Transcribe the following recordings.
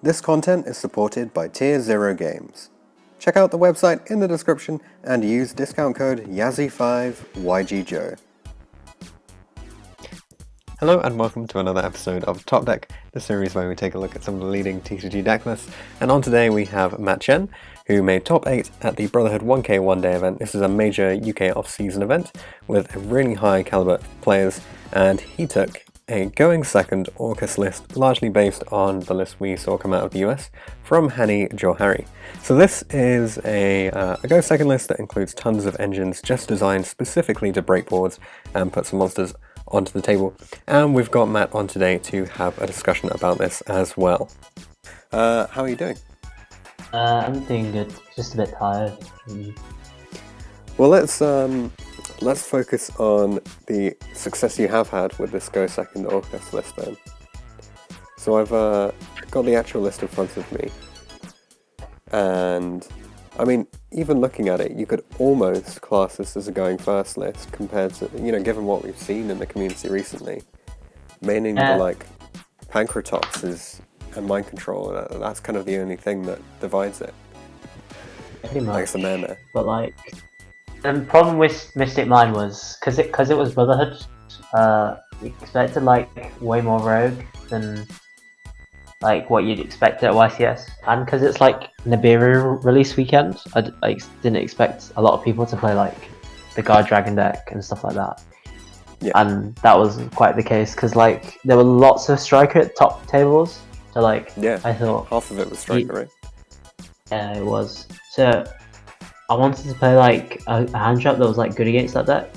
This content is supported by Tier 0 Games. Check out the website in the description and use discount code YAZZY5YGJOE. Hello and welcome to another episode of Top Deck, the series where we take a look at some of the leading TCG deck lists. And on today we have Matt Chen, who made top 8 at the Brotherhood 1K one day event. This is a major UK off-season event with a really high caliber players, and he took a going second Orcust list, largely based on the list we saw come out of the US from Hani Johari. So this is a go second list that includes tons of engines just designed specifically to break boards and put some monsters onto the table. And we've got Matt on today to have a discussion about this as well. How are you doing? I'm doing good, just a bit tired. Well, let's focus on the success you have had with this Go Second Orcust list then. So I've got the actual list in front of me, and I mean, even looking at it, you could almost class this as a going first list compared to, given what we've seen in the community recently, meaning the like Pancratops and Mind Control, that's kind of the only thing that divides it. Pretty much. Like it's the meme. But like, the problem with Mystic Mind was because it was Brotherhood. We expected like way more rogue than like what you'd expect at YCS, and because it's like Nibiru release weekend, I didn't expect a lot of people to play like the Guard Dragon deck and stuff like that. Yeah. And that was quite the case because like there were lots of striker at top tables. So like, yeah, I thought half of it was striker, right? Yeah, it was. So I wanted to play like a hand trap that was like good against that deck,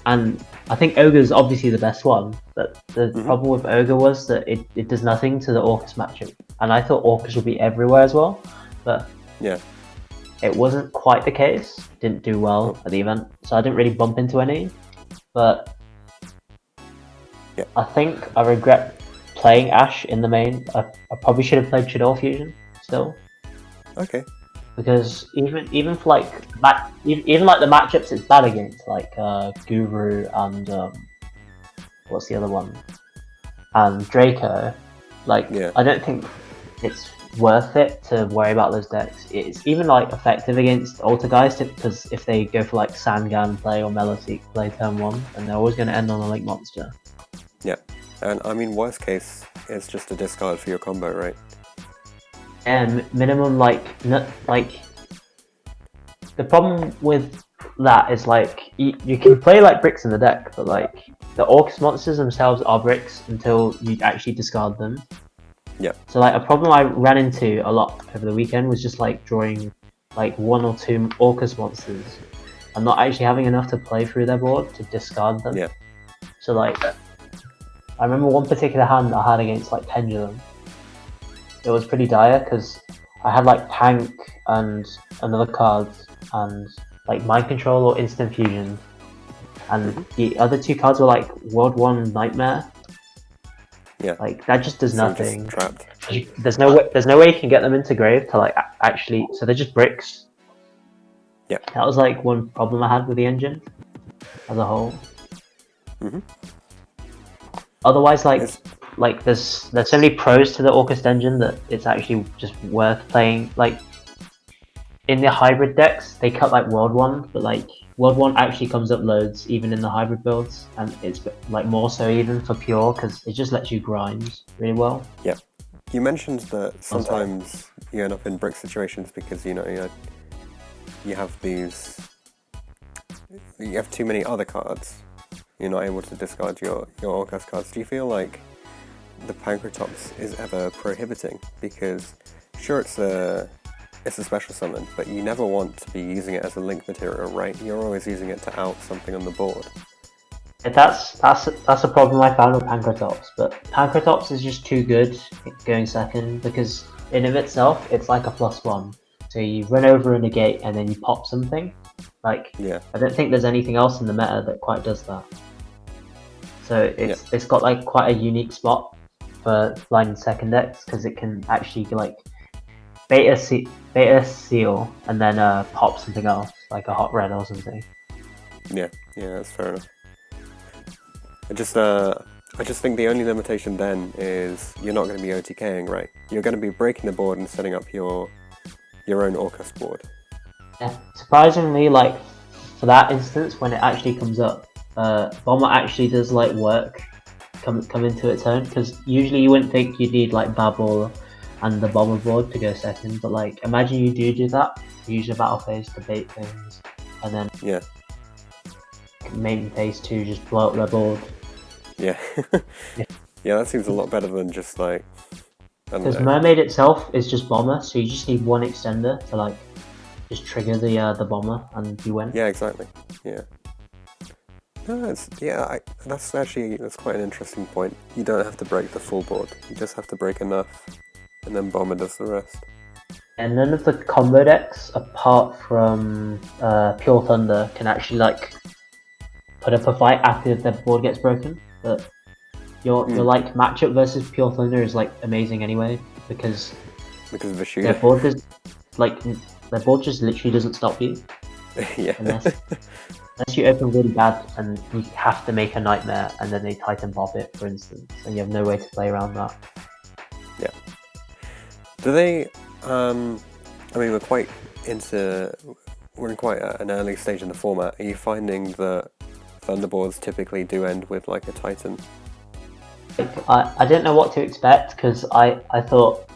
and I think Ogre's obviously the best one. But the problem with Ogre was that it does nothing to the Orcust matchup, and I thought Orcust would be everywhere as well, but yeah, it wasn't quite the case. Didn't do well at the event, so I didn't really bump into any. But yeah, I think I regret playing Ash in the main. I probably should have played Shadow Fusion still. Okay. Because even for like even like the matchups it's bad against, like Guru and what's the other one, and Draco, like I don't think it's worth it to worry about those decks. It's even like effective against Altergeist because if they go for like Sangan play or Meloseek play turn 1, then they're always going to end on a Link Monster. Yeah, and I mean worst case it's just a discard for your combo, right? And minimum like the problem with that is like you can play like bricks in the deck, but like the Orcust monsters themselves are bricks until you actually discard them. Yeah. So like a problem I ran into a lot over the weekend was just like drawing like 1 or 2 Orcust monsters and not actually having enough to play through their board to discard them. Yeah. So like I remember one particular hand I had against like Pendulum. It was pretty dire because I had like Tank and another card and like Mind Control or Instant Fusion, and the other 2 cards were like World 1 Nightmare. Yeah. Like that just does nothing. Just trapped. There's no way you can get them into grave to like actually. So they're just bricks. Yeah. That was like one problem I had with the engine as a whole. Otherwise, like there's so many pros to the Orcust engine that it's actually just worth playing. Like in the hybrid decks, they cut like World 1, but like World 1 actually comes up loads even in the hybrid builds, and it's like more so even for pure because it just lets you grind really well. Yeah, you mentioned that sometimes you end up in brick situations because you have too many other cards. You're not able to discard your Orcust cards. Do you feel like the Pancratops is ever prohibiting? Because sure, it's a special summon, but you never want to be using it as a link material, right? You're always using it to out something on the board. That's a problem I found with Pancratops, but Pancratops is just too good going second because in of itself it's like a +1. So you run over a negate and then you pop something. Like I don't think there's anything else in the meta that quite does that. So it's got like quite a unique spot for blind second decks because it can actually like beta seal and then pop something else like a hot red or something. Yeah, that's fair enough. I just think the only limitation then is you're not going to be OTKing, right? You're going to be breaking the board and setting up your own Orcust board. Yeah. Surprisingly, like for that instance, when it actually comes up, Bomber actually does like work come into its own, because usually you wouldn't think you'd need like Babel and the Bomber board to go second, but like imagine you do that, you use the battle phase to bait things, and then Yeah. main phase 2 just blow up their board. Yeah. Yeah, that seems a lot better than just like, I don't Because know. Mermaid itself is just Bomber, so you just need one extender to like just trigger the Bomber and you win. Yeah, exactly. Yeah. No, that's quite an interesting point. You don't have to break the full board. You just have to break enough, and then Bomber does the rest. And none of the combo decks, apart from Pure Thunder, can actually like put up a fight after the board gets broken. But your like matchup versus Pure Thunder is like amazing anyway, because of the shooter. their board does like their board just literally doesn't stop you. Yeah. Unless you open really bad and you have to make a nightmare and then they Titan Bob it, for instance, and you have no way to play around that. Yeah. Do they? I mean, we're in quite an early stage in the format. Are you finding that Thunderboards typically do end with like a Titan? I didn't know what to expect, because I thought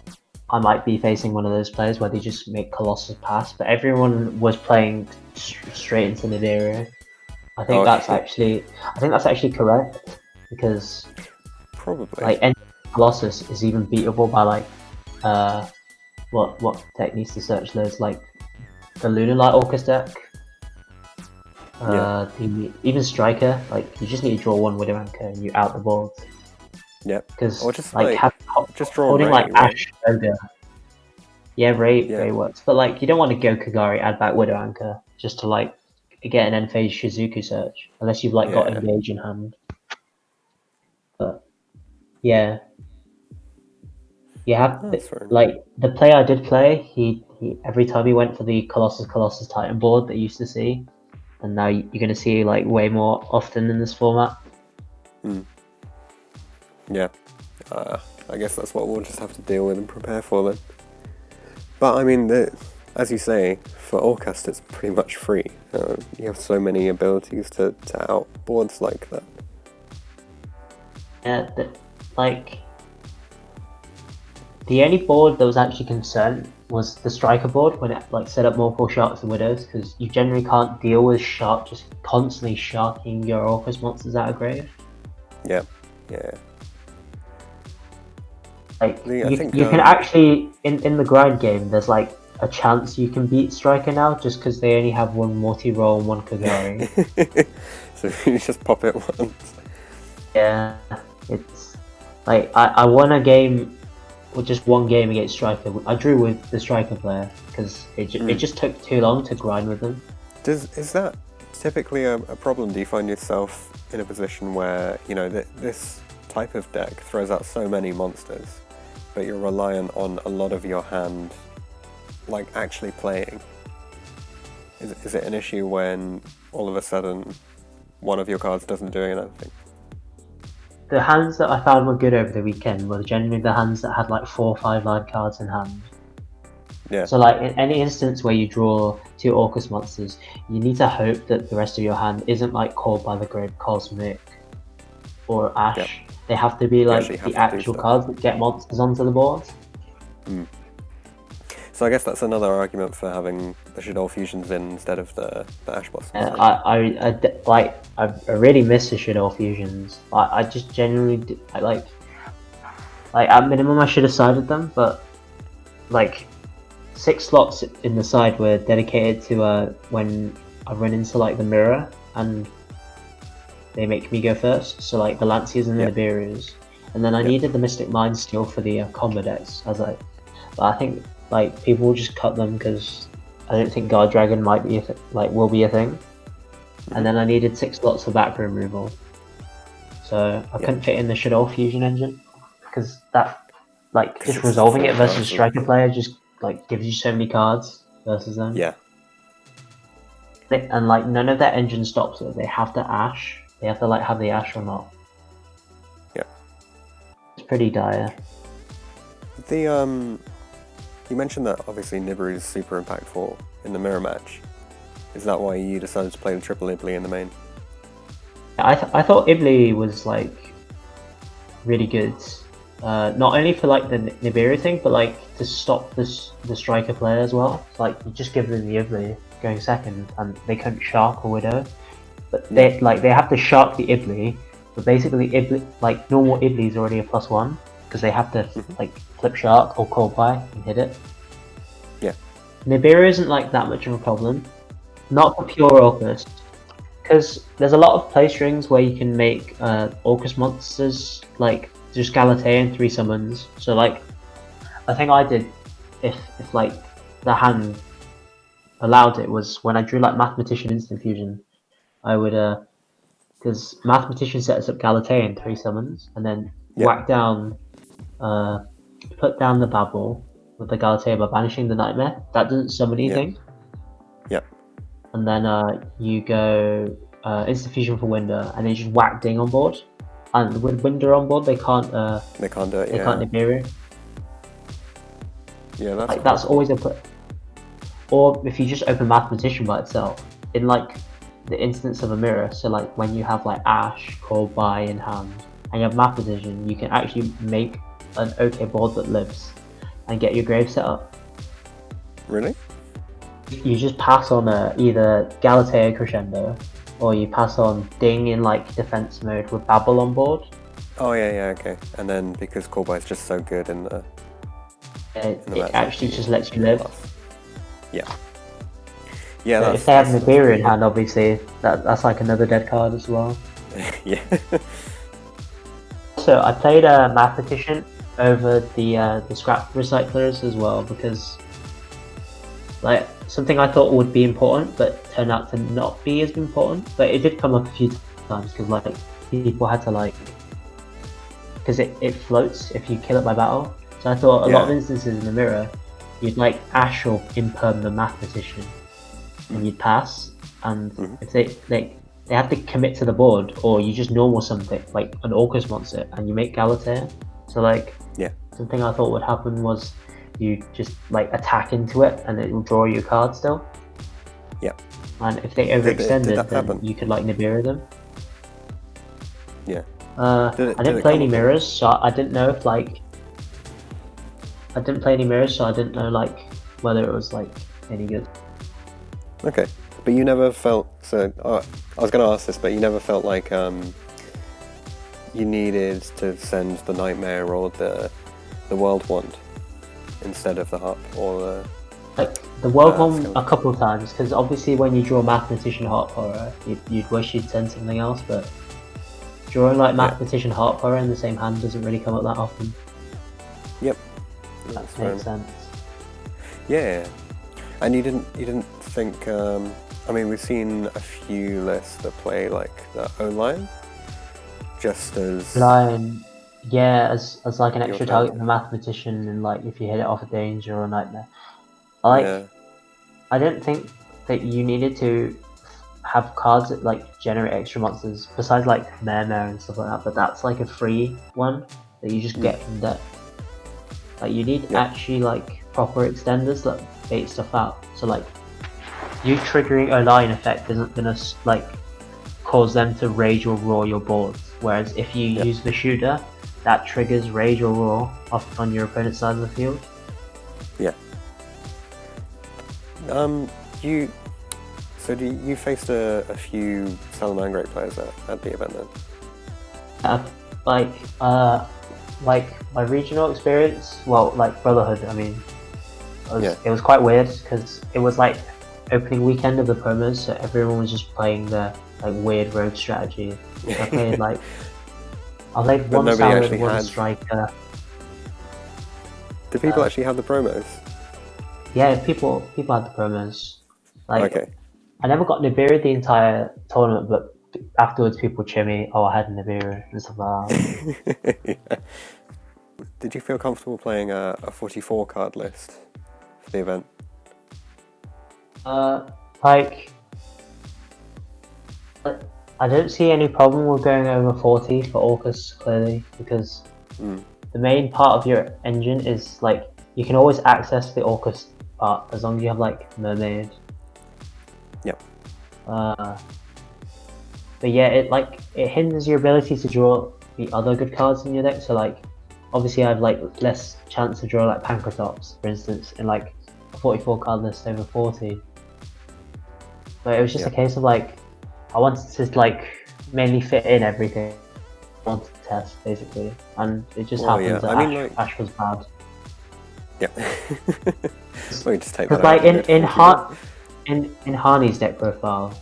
I might be facing one of those players where they just make Colossus pass, but everyone was playing straight into Nibiru. I think that's actually correct, because probably like any Colossus is even beatable by like what tech needs to search loads, like the Lunar Light Orcust deck. Even Striker, like you just need to draw one Widow Anchor and you out the board. Yeah. Because or just just draw holding Ray, like right? Ash Ogre. Yeah, Ray works, but like you don't want to go Kagari, add back Widow Anchor just to like get an end phase Shizuku search, unless you've like got Engage in hand. But yeah, you have like the player I did play. He every time he went for the Colossus Titan board that you used to see, and now you're going to see like way more often in this format. Yeah, I guess that's what we'll just have to deal with and prepare for then. But I mean, as you say, for Orcust it's pretty much free. You have so many abilities to out boards like that. Yeah, the only board that was actually concerned was the Striker board, when it like set up multiple Sharks and Widows, because you generally can't deal with Shark just constantly sharking your Orcust monsters out of grave. Yeah. Like you can actually in the grind game, there's like a chance you can beat Striker now, just because they only have one multi-roll and one Kagari. So you just pop it once. Yeah, it's like I won a game, or just one game against Striker. I drew with the Striker player because it just took too long to grind with them. Is that typically a problem? Do you find yourself in a position where this type of deck throws out so many monsters, but you're reliant on a lot of your hand like actually playing? Is it an issue when all of a sudden one of your cards doesn't do anything? The hands that I found were good over the weekend were generally the hands that had like 4 or 5 live cards in hand. Yeah. So like in any instance where you draw 2 Orcust monsters, you need to hope that the rest of your hand isn't like Called by the Grave, Cosmic, or Ash. Yep. They have to be like the actual cards that get monsters onto the board. So I guess that's another argument for having the Shaddoll Fusions in instead of the Ash Blossoms. I really miss the Shaddoll Fusions. I just genuinely like at minimum I should have sided them, but like 6 slots in the side were dedicated to when I run into like the mirror and they make me go first. So like the Lanciers and the Nibirus, and then I needed the Mystic Mind still for the combo decks. But I think like people will just cut them because I don't think Guard Dragon might be will be a thing. And then I needed 6 slots for back removal, so I couldn't fit in the Shaddoll Fusion engine because that just resolving it versus a Striker player just like gives you so many cards versus them. Yeah. And like none of their engine stops it. They have to Ash. They have to like have the Ash or not. pretty dire. You mentioned that obviously Nibiru is super impactful in the mirror match. Is that why you decided to play the triple Ibli in the main? I thought Ibli was like really good, not only for like the Nibiru thing, but like to stop the striker player as well. Like you just give them the Ibli going second, and they couldn't shark or widow, but they have to shark the Ibli. But basically, Ibli, like normal Ibli is already a +1 because they have to like flip shark or cold by and hit it. Yeah. Nibiru isn't like that much of a problem, not for pure Orcust. Because there's a lot of play strings where you can make Orcust monsters, like just Galatean 3 summons. So like, I think I did, if like the hand allowed it, was when I drew like Mathematician Instant Fusion, I would, because Mathematician sets up Galatean 3 summons, and then whack down, put down the Babel with the Galatea by banishing the Nightmare. That doesn't summon anything. Yep. And then you go Instant Fusion for Winder, and then you just whack Ding on board. And with Winder on board, they can't do it. They can't Nibiru. Yeah, that's like that's always a put. Or if you just open Mathematician by itself, in like the instance of a mirror. So like when you have like Ash, Call By in hand, and you have Mathematician, you can actually make an okay board that lives, and get your grave set up. Really? You just pass on either Galatea Crescendo, or you pass on Ding in like defense mode with Babel on board. Oh yeah, okay. And then because Callby is just so good in the... It actually just lets you live. Yeah. Yeah. If they have Nibiru in hand, obviously that's like another dead card as well. Yeah. So I played a Mathematician over the scrap recyclers as well, because like something I thought would be important but turned out to not be as important, but it did come up a few times because like people had to like, because it floats if you kill it by battle. So I thought a lot of instances in the mirror you'd like Ash or imperm the Mathematician and you'd pass, and if they have to commit to the board, or you just normal something like an Orcust monster and you make Galatea. So like something I thought would happen was you just like attack into it and it will draw you a card still. Yeah. And if they overextended, then you could like Nibiru them. Yeah. I didn't play any mirrors, so I didn't know if like I didn't play any mirrors, so I didn't know like whether it was like any good. Okay, but you never felt so. I was going to ask this, but you never felt like you needed to send the Nightmare or the World Wand instead of the Harp or the... Like the World Wand a couple of times, because obviously when you draw Mathematician Harp Horror, you'd wish you'd send something else, but drawing like Mathematician Harp Horror in the same hand doesn't really come up that often. Yep. That makes sense. Yeah. And you didn't think, I mean, we've seen a few lists that play like the O-Line, just as... Line, yeah, as like an extra target for Mathematician, and like if you hit it off a Danger or a Nightmare. I didn't think that you needed to have cards that like generate extra monsters, besides like Mare and stuff like that, but that's like a free one that you just get from deck. Like you need actually like proper extenders that bait stuff out. So like you triggering a line effect isn't gonna like cause them to rage or roar your boards. Whereas if you use the shooter, that triggers rage or roar off on your opponent's side of the field. Yeah. You faced a few Salamangreat players at the event then? Like my regional experience, well, like Brotherhood, I mean, it was quite weird because it was like opening weekend of the promos, so everyone was just playing the like weird rogue strategy. I played one Salad, one Striker. Did people actually have the promos? Yeah, people had the promos. Like, I never got Nibiru the entire tournament, but afterwards people cheer me, I had Nibiru and stuff like that. Did you feel comfortable playing a 44 card list for the event? I don't see any problem with going over 40 for Orcust, clearly, because the main part of your engine is like you can always access the Orcust part as long as you have like Mermaid. Yep. But yeah, it hinders your ability to draw the other good cards in your deck. So like, obviously I have like less chance to draw like Pankratops, for instance, in like a 44 card list over 40. But it was just a case of like, I wanted to like mainly fit in everything I wanted to test basically, and it just happens that Ash was bad. Yeah. We just take Because that like out in Harney's deck profile,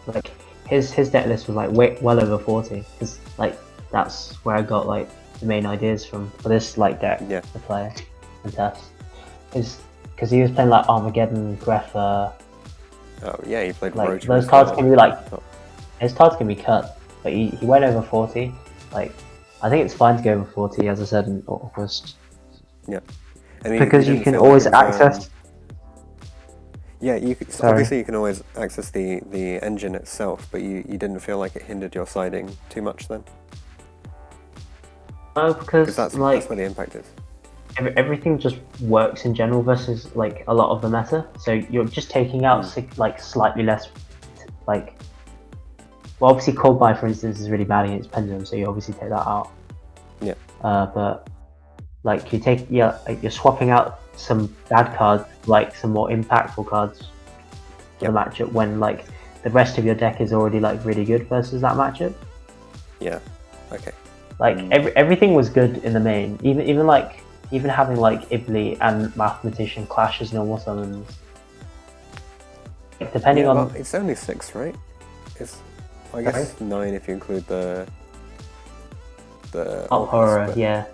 like his deck list was like well over 40, because like that's where I got like the main ideas from for this like deck to play and test. Is because he was playing like Armageddon, Greffa. Oh yeah, he played like those cards can be like his cards can be cut, but he went over 40. Like I think it's fine to go over 40, as I said in Orcust. Yeah, because you can always access. Yeah, obviously you can always access the engine itself, but you didn't feel like it hindered your siding too much then? No, because that's like where the impact is. Everything just works in general versus like a lot of the meta. So you're just taking out like slightly less, like. Well, obviously Cold Buy, for instance, is really bad against Pendulum, so you obviously take that out. Yeah. But like you're swapping out some bad cards, like some more impactful cards for the matchup, when like the rest of your deck is already like really good versus that matchup. Yeah. Okay. Like everything was good in the main, even having like Ibli and Mathematician clash as normal summons. Depending on. Well, it's only 6, right? I guess 9 if you include the horror, but... yeah.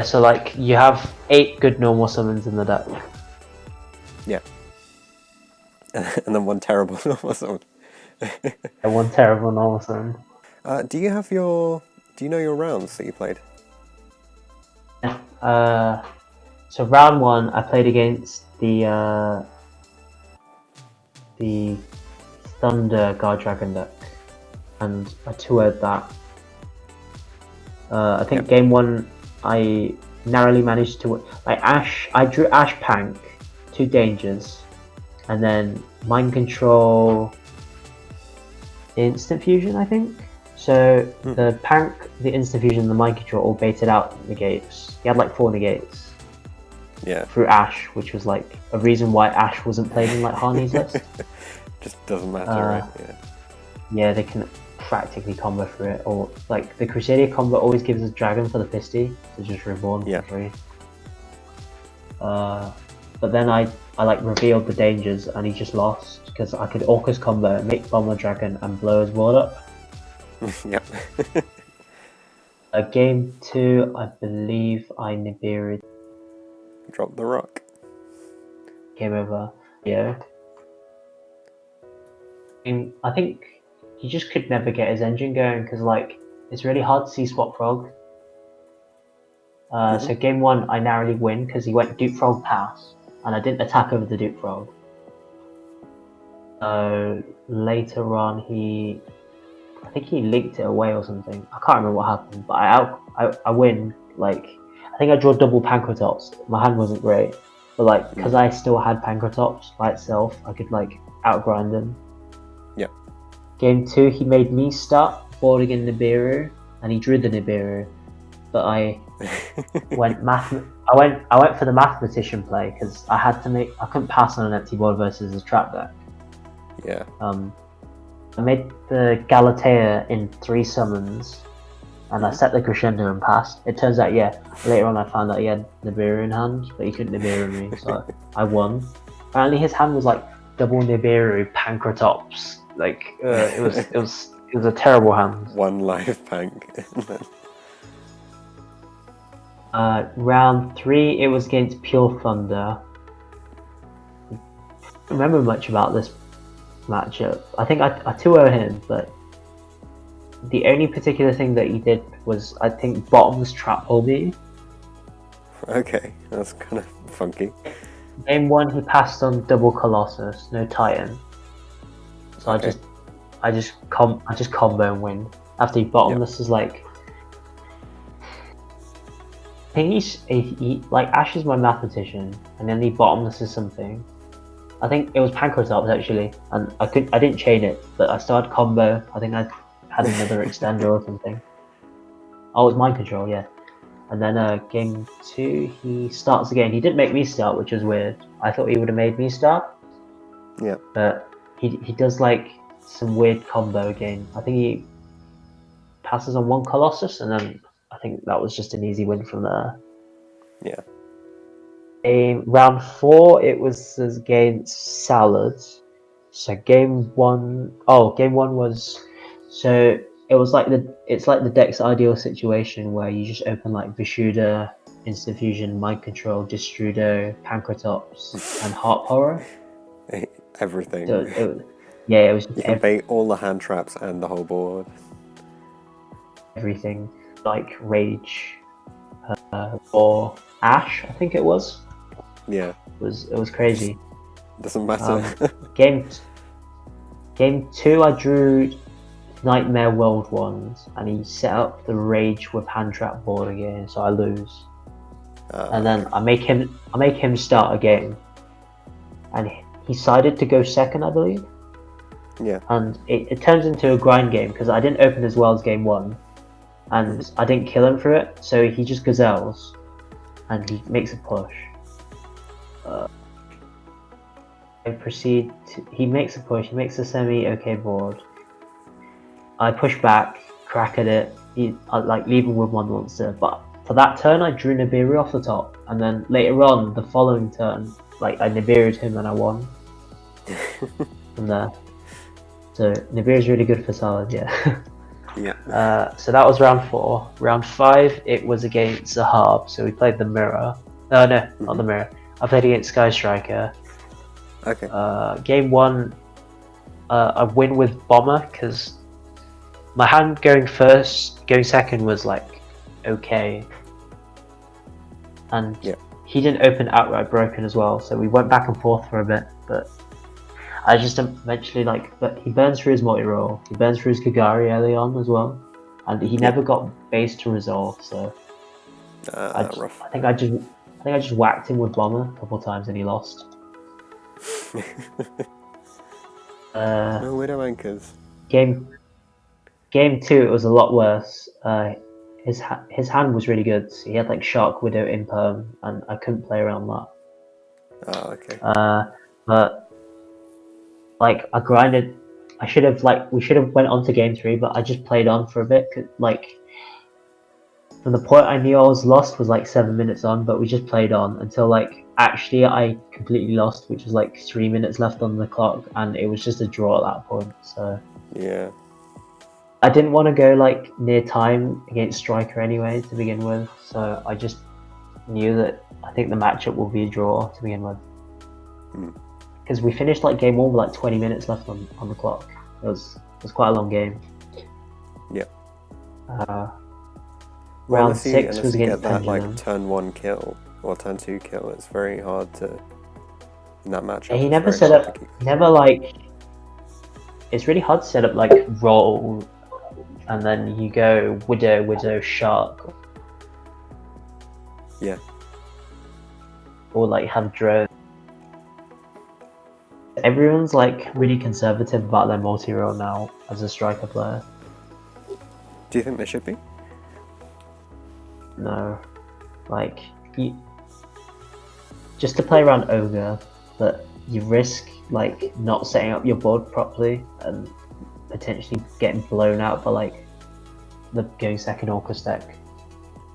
So like you have 8 good normal summons in the deck. Yeah. And then 1 terrible normal summon. And 1 terrible normal summon. Do you know your rounds that you played? So round 1 I played against the Thunder Guard Dragon deck, and I 2-0'd that. I think game 1 I narrowly managed to I drew Ash Pank, 2 dangers, and then Mind Control, Instant Fusion, I think. So the Pank, the Instant Fusion, and the Mind Control all baited out negates. He had like 4 negates. Yeah. Through Ash, which was like a reason why Ash wasn't played in like Harney's list. Just doesn't matter, right? Yeah. Yeah, they can practically combo for it, or like the Crusadia combo always gives a dragon for the Pisty to just reborn for free. But then I like revealed the dangers, and he just lost because I could Orcust combo, make Bomber Dragon, and blow his board up. Yep. Game 2, I believe I Nibiru. Drop the rock. Game over. Yeah. I think he just could never get his engine going, because like it's really hard to see Swap Frog. So game 1 I narrowly win because he went Duke Frog pass, and I didn't attack over the Duke Frog. Later on I think he linked it away or something. I can't remember what happened, but I win. Like I think I draw double Pankratops. My hand wasn't great, but like because I still had Pankratops by itself, I could like outgrind him. Yeah. Game 2, he made me start boarding in Nibiru, and he drew the Nibiru, but I went for the Mathematician play because I couldn't pass on an empty board versus a trap deck. Yeah. I made the Galatea in 3 summons, and I set the Crescendo and passed. It turns out, later on I found out he had Nibiru in hand, but he couldn't Nibiru me, so I won. Apparently his hand was like double Nibiru Pankratops. Like it was a terrible hand. 1 life Pank. Round 3, it was against Pure Thunder. I don't remember much about this matchup. I think I 2-0 him, but the only particular thing that he did was, I think, bottoms trap hold me. Okay, that's kind of funky. Game 1 he passed on double Colossus, no Titan. So I just combo and win. After he bottomed, this is like I think he like Ash is my mathematician, and then he bottomless is something. I think it was Pancratops actually, and I didn't chain it, but I started combo. I think I had another extender or something. Oh, it was mind control, yeah. And then game 2, he starts again. He didn't make me start, which was weird. I thought he would have made me start. Yeah. But he does like some weird combo again. I think he passes on one Colossus, and then I think that was just an easy win from there. Yeah. Round 4, it was against Salad. So game 1 was, so it was like it's like the deck's ideal situation where you just open like Vishuda, Instant Fusion, Mind Control, Distrudo, Pancratops, and Heart Horror. Everything. So it was just You can bait all the hand traps and the whole board. everything, like Rage, or Ash, I think it was. Yeah. It was crazy. Doesn't matter. Game 2, I drew Nightmare World ones, and he set up the Rage with hand trap board again, so I lose. And then I make him start a game, and he decided to go second, I believe. Yeah. And it turns into a grind game because I didn't open as well as game 1, and I didn't kill him for it, so he just gazelles, and he makes a push. He makes a push, he makes a semi-okay board. I push back, crack at it, I like leave him with one monster, but for that turn I drew Nibiru off the top, and then later on, the following turn, like I Nibiru'd him and I won from there. So Nibiru's really good for Salad, yeah. Yeah. So that was round 4. Round 5, it was against Zahab, so we played the Mirror. No, not the Mirror. I played against Sky Striker. Okay. Game 1, I win with Bomber because my hand going second was like okay, and he didn't open outright broken as well, so we went back and forth for a bit, but I just eventually but he burns through his multi-roll, he burns through his Kagari early on as well, and he never got base to resolve, so rough. I think I just whacked him with Bomber a couple times and he lost. No Widow Anchors. Game 2, it was a lot worse. His hand was really good. So he had like Shark Widow Imperm, and I couldn't play around that. Oh, okay. But like I grinded. We should have went on to game 3, but I just played on for a bit. Like from the point I knew I was lost was like 7 minutes on, but we just played on until like actually I completely lost, which was like 3 minutes left on the clock, and it was just a draw at that point. So yeah. I didn't want to go like near time against Striker anyway to begin with, so I just knew that I think the matchup will be a draw to begin with. Because we finished like game 1 with like 20 minutes left on the clock. It was quite a long game. Yeah. Round 6 was against that Pendulum. like turn 1 kill or turn 2 kill. It's very hard to in that matchup. Yeah, he never set up. It's really hard to set up like roll, and then you go Widow, Shark. Yeah. Or like have drone. Everyone's like really conservative about their multi-roll now as a striker player. Do you think they should be? No, like just to play around Ogre, but you risk like not setting up your board properly and potentially getting blown out by like the going second Orcust deck.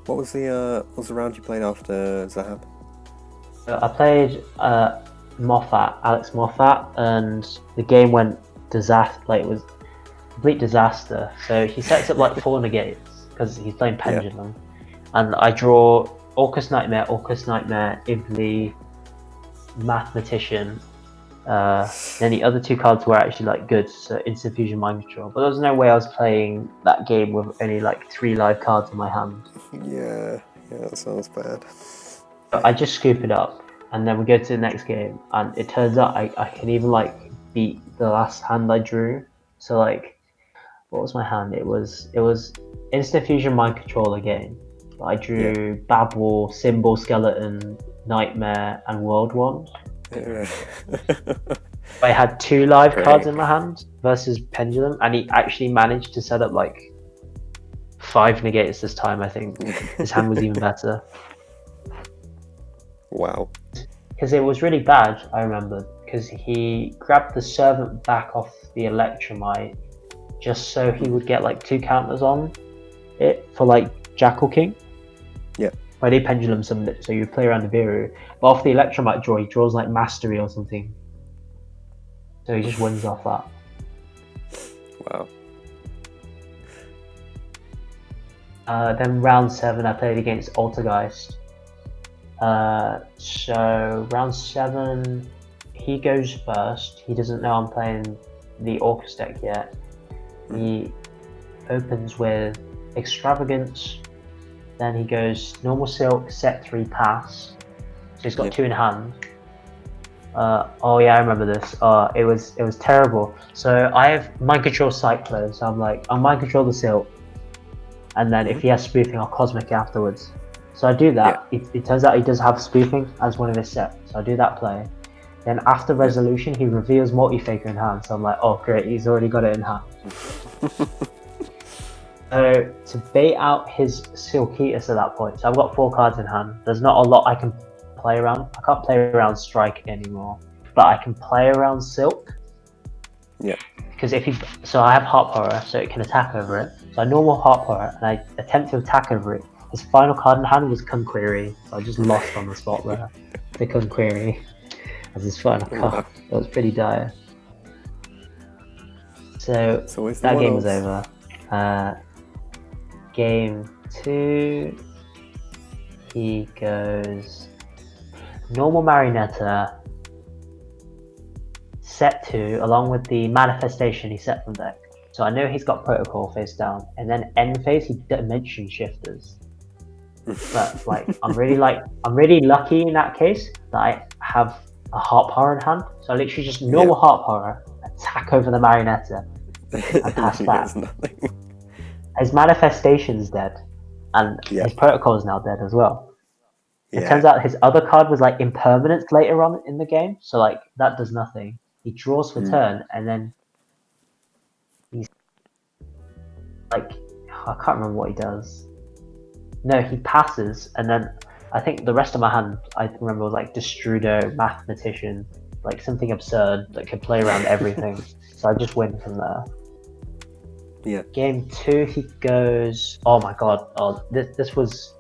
What was the round you played after Zahab? I played Alex Moffat, and the game went disaster. Like it was complete disaster. So he sets up like 4 negates because he's playing Pendulum, and I draw Orcust Nightmare, Ivli, Mathematician. Then the other 2 cards were actually like good, so Instant Fusion, Mind Control. But there was no way I was playing that game with only like 3 live cards in my hand. Yeah, that sounds bad. I just scoop it up, and then we go to the next game, and it turns out I can even like beat the last hand I drew. So like, what was my hand? It was Instant Fusion, Mind Control again, I drew Babel, Symbol, Skeleton, Nightmare, and World Wand. I had 2 live cards in my hand versus Pendulum, and he actually managed to set up like 5 negates this time. I think his hand was even better. Wow. Because it was really bad, I remember, because he grabbed the Servant back off the Electromite just so he would get like 2 counters on it for like Jackal King. Yeah. When he Pendulum summoned it, so you play around the Viru. But off the Electromite draw, he draws like Mastery or something. So he just wins off that. Wow. Then round 7, I played against Altergeist. So round 7, he goes first. He doesn't know I'm playing the Orcust deck yet. He opens with Extravagance. Then he goes normal Silk, set 3, pass. So he's got 2 in hand. Oh yeah, I remember this. It was terrible. So I have Mind Control Cyclone. So I'm like, I'll Mind Control the Silk, and then if he has Spoofing, I'll Cosmic afterwards. So I do that. It turns out he does have Spoofing as one of his sets. So I do that play. Then after Resolution, he reveals Multi-Faker in hand. So I'm like, oh great, he's already got it in hand. So to bait out his Silkeatus at that point, so I've got 4 cards in hand. There's not a lot I can play around. I can't play around Strike anymore, but I can play around Silk. Yeah. Because so I have Heart Horror, so it can attack over it. So I normal Heart Horror, and I attempt to attack over it. His final card in hand was Conquery, so I just lost on the spot there. The Conquery as his final card. That was pretty dire. So that game was over. Game 2, he goes normal Marionetta, set 2, along with the Manifestation he set from deck. So I know he's got Protocol face down, and then end phase he Dimension Shifters. But like I'm really lucky in that case that I have a Harp Horror in hand. So I literally just normal Harp Horror, attack over the Marionetta, and pass back. His Manifestation's dead, and his Protocol is now dead as well. It turns out his other card was like Impermanence later on in the game, so like that does nothing. He draws for turn, and then he's like, I can't remember what he does. No, he passes, and then I think the rest of my hand I remember was like Destrudo, Mathematician, like something absurd that could play around everything. So I just win from there. Yeah. Game 2, he goes. Oh my god! Oh, this was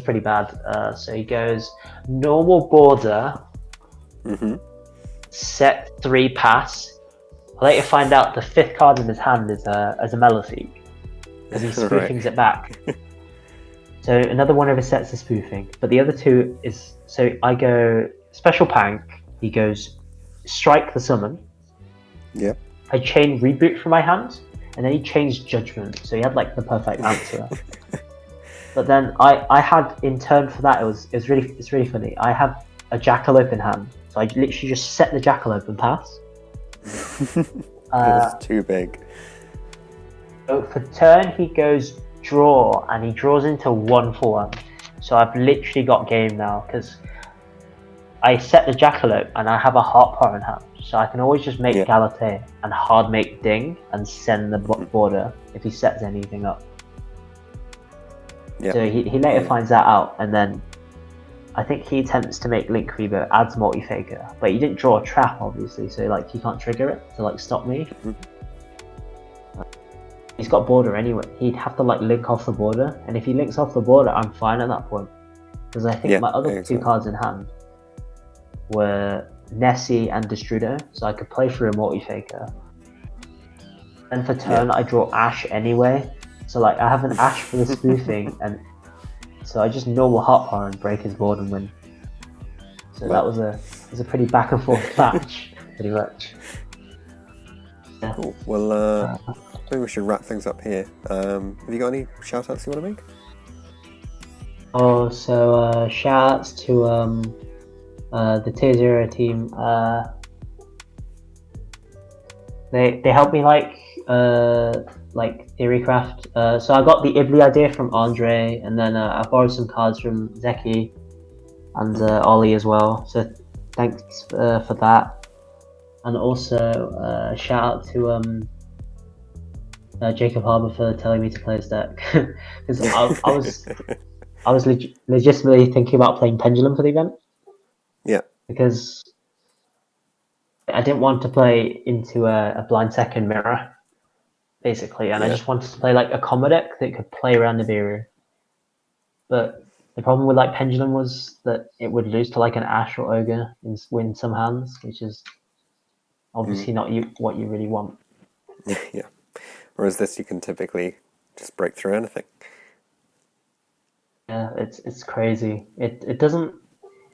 pretty bad. So he goes normal border, set 3, pass. I later find out the 5th card in his hand is a Malefic, because he spoofings it back. So another one of his sets is spoofing, but the other 2 is. So I go special Pank. He goes strike the summon. Yeah. I chain reboot from my hand. And then he changed Judgment, so he had like the perfect answer. But then I had in turn for that, it's really funny. I have a Jackalope in hand, so I literally just set the Jackalope and pass. That's too big. So for turn he goes draw, and he draws into 1/4. So I've literally got game now because I set the Jackalope and I have a Heart Horror in hand. So I can always just make Galatea and hard make Ding and send the border if he sets anything up. So he later finds that out, and then I think he attempts to make Link Rebo, adds Multi-Faker, but he didn't draw a trap obviously, so like he can't trigger it to like stop me. He's got border anyway. He'd have to like link off the border, and if he links off the border, I'm fine at that point because I think my other 2 cards in hand were Nessie and Destrudo, so I could play through a Multi-Faker. And for turn, I draw Ash anyway, so like I have an Ash for the spoofing, and so I just normal Heart Horror and break his board and win. So that was a pretty back and forth match, pretty much. Yeah. Cool. Well, maybe we should wrap things up here. Have you got any shoutouts you want to make? Oh, so shoutouts to the Tier 0 team. They helped me like like Theorycraft. So I got the Ibli idea from Andre, and then I borrowed some cards from Zeki and Ollie as well. So thanks for that. And also shout out to Jacob Harbour for telling me to play his deck, because I was legitimately thinking about playing Pendulum for the event. Yeah. Because I didn't want to play into a blind second mirror, basically, and I just wanted to play like a combo deck that could play around Nibiru. But the problem with like Pendulum was that it would lose to like an Ash or Ogre and win some hands, which is obviously not what you really want. Yeah. Whereas this, you can typically just break through anything. Yeah, it's crazy. It doesn't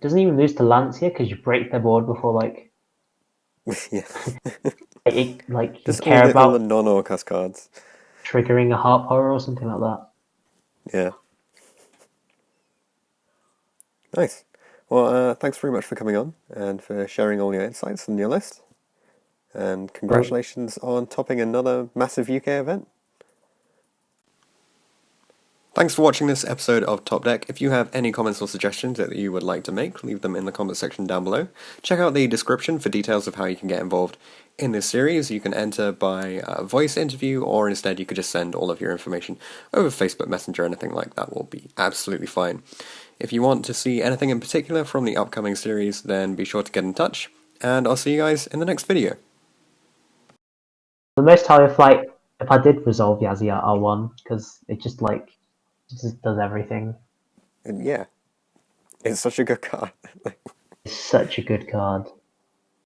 even lose to Lance here because you break their board before like Yeah. like you Just care all the about non-Orcust cards. triggering a Heart Horror or something like that. Yeah. Nice. Well, thanks very much for coming on and for sharing all your insights and your list. And congratulations on topping another massive UK event. Thanks for watching this episode of Top Deck. If you have any comments or suggestions that you would like to make, leave them in the comment section down below. Check out the description for details of how you can get involved in this series. You can enter by voice interview, or instead you could just send all of your information over Facebook Messenger. Anything like that will be absolutely fine. If you want to see anything in particular from the upcoming series, then be sure to get in touch, and I'll see you guys in the next video. The most how if I did resolve Yazzie at R1, because it just does everything. And yeah, it's such a good card. It's such a good card.